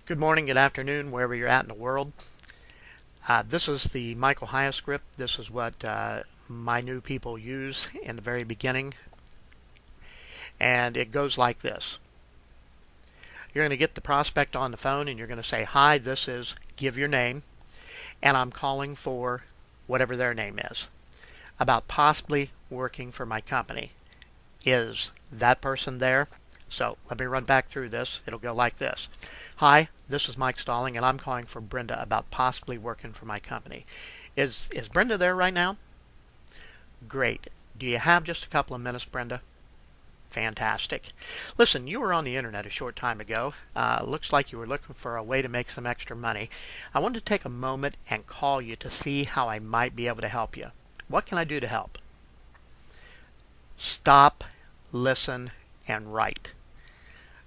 Good morning, good afternoon, wherever you're at in the world. This is the Michael Hyatt script. This is what my new people use in the very beginning. And it goes like this. You're going to get the prospect on the phone and you're going to say, "Hi, this is," give your name, and I'm calling for whatever their name is, about possibly working for my company. Is that person there? So let me run back through this. It'll go like this. "Hi, this is Mike Stalling, and I'm calling for Brenda about possibly working for my company. Is Brenda there right now? Great. Do you have just a couple of minutes, Brenda? Fantastic. Listen, you were on the internet a short time ago. Looks like you were looking for a way to make some extra money. I wanted to take a moment and call you to see how I might be able to help you. What can I do to help?" Stop, listen, and write.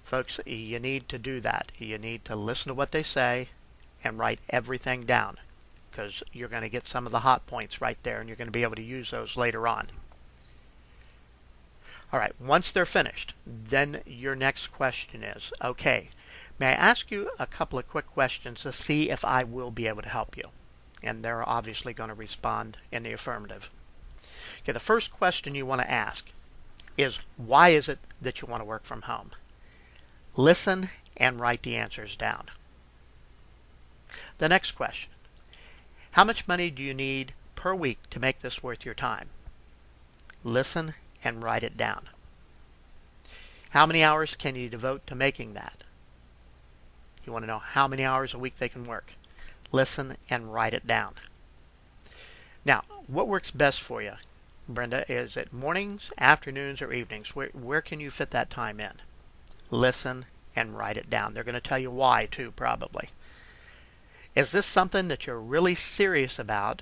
Folks, you need to do that. You need to listen to what they say and write everything down, because you're going to get some of the hot points right there and you're going to be able to use those later on. All right, once they're finished, then your next question is, okay, may I ask you a couple of quick questions to see if I will be able to help you? And they're obviously going to respond in the affirmative. Okay, the first question you want to ask is, why is it that you want to work from home? Listen and write the answers down. The next question, how much money do you need per week to make this worth your time? Listen and write it down. How many hours can you devote to making that? You want to know how many hours a week they can work. Listen and write it down. Now, what works best for you, Brenda? Is it mornings, afternoons, or evenings? Where can you fit that time in? Listen and write it down. They're going to tell you why too, probably. Is this something that you're really serious about,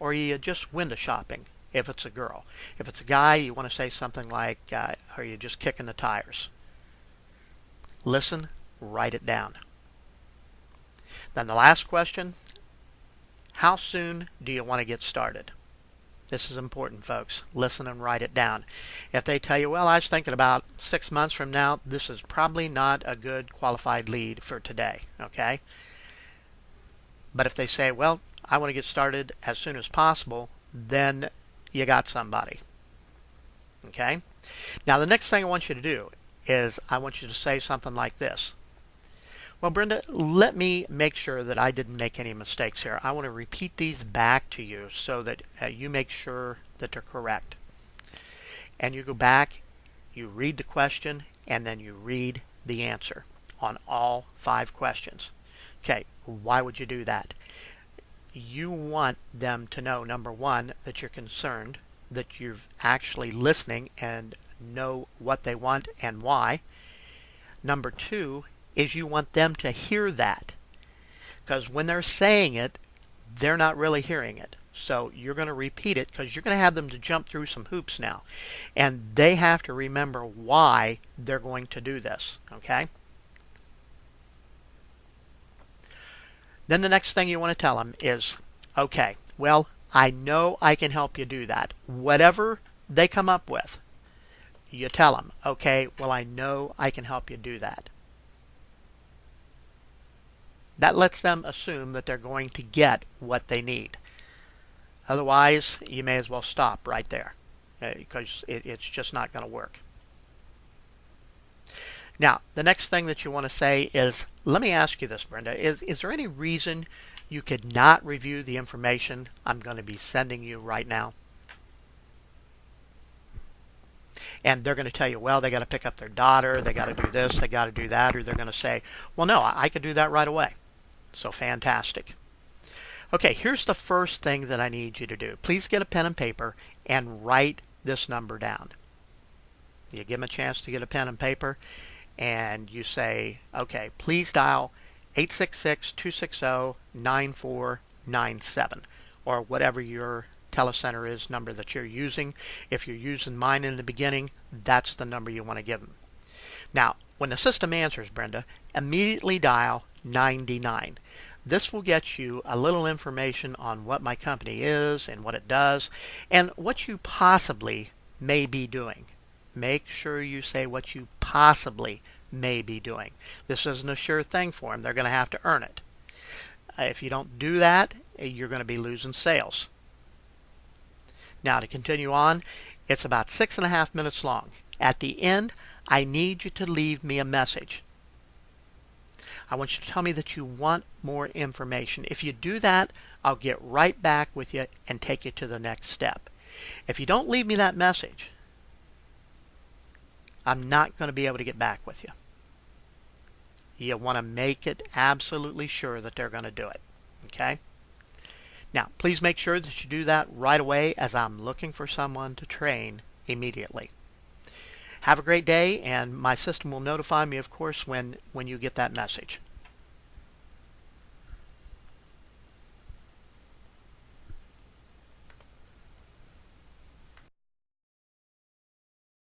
or are you just window shopping if it's a girl? If it's a guy, you want to say something like, are you just kicking the tires? Listen, write it down. Then the last question, how soon do you want to get started? This is important, folks. Listen and write it down. If they tell you, well, I was thinking about 6 months from now, this is probably not a good qualified lead for today, okay? But if they say, well, I want to get started as soon as possible, then you got somebody, okay? Now, the next thing I want you to do is I want you to say something like this. Well, Brenda, let me make sure that I didn't make any mistakes here. I want to repeat these back to you so that you make sure that they're correct. And you go back, you read the question, and then you read the answer on all 5 questions. Okay, why would you do that? You want them to know, number one, that you're concerned, that you're actually listening and know what they want and why. Number 2 is you want them to hear that, because when they're saying it, they're not really hearing it. So you're going to repeat it because you're going to have them to jump through some hoops now, and they have to remember why they're going to do this, okay? Then the next thing you want to tell them is, okay, well, I know I can help you do that. Whatever they come up with, you tell them, okay, well, I know I can help you do that. That lets them assume that they're going to get what they need. Otherwise, you may as well stop right there, because it's just not going to work. Now, the next thing that you want to say is, let me ask you this, Brenda. Is there any reason you could not review the information I'm going to be sending you right now? And they're going to tell you, well, they got to pick up their daughter, they got to do this, they got to do that, or they're going to say, well, no, I could do that right away. So fantastic. Okay, here's the first thing that I need you to do. Please get a pen and paper and write this number down. You give them a chance to get a pen and paper, and you say, okay, please dial 866-260-9497, or whatever your telecenter is number that you're using. If you're using mine in the beginning, that's the number you want to give them. Now, when the system answers, Brenda, immediately dial 99. This will get you a little information on what my company is and what it does and what you possibly may be doing. Make sure you say what you possibly may be doing. This isn't a sure thing for them. They're going to have to earn it. If you don't do that, you're going to be losing sales. Now, to continue on, it's about 6.5 minutes long. At the end, I need you to leave me a message. I want you to tell me that you want more information. If you do that, I'll get right back with you and take you to the next step. If you don't leave me that message, I'm not going to be able to get back with you. You want to make it absolutely sure that they're going to do it. Okay? Now, please make sure that you do that right away, as I'm looking for someone to train immediately. Have a great day, and my system will notify me, of course, when you get that message.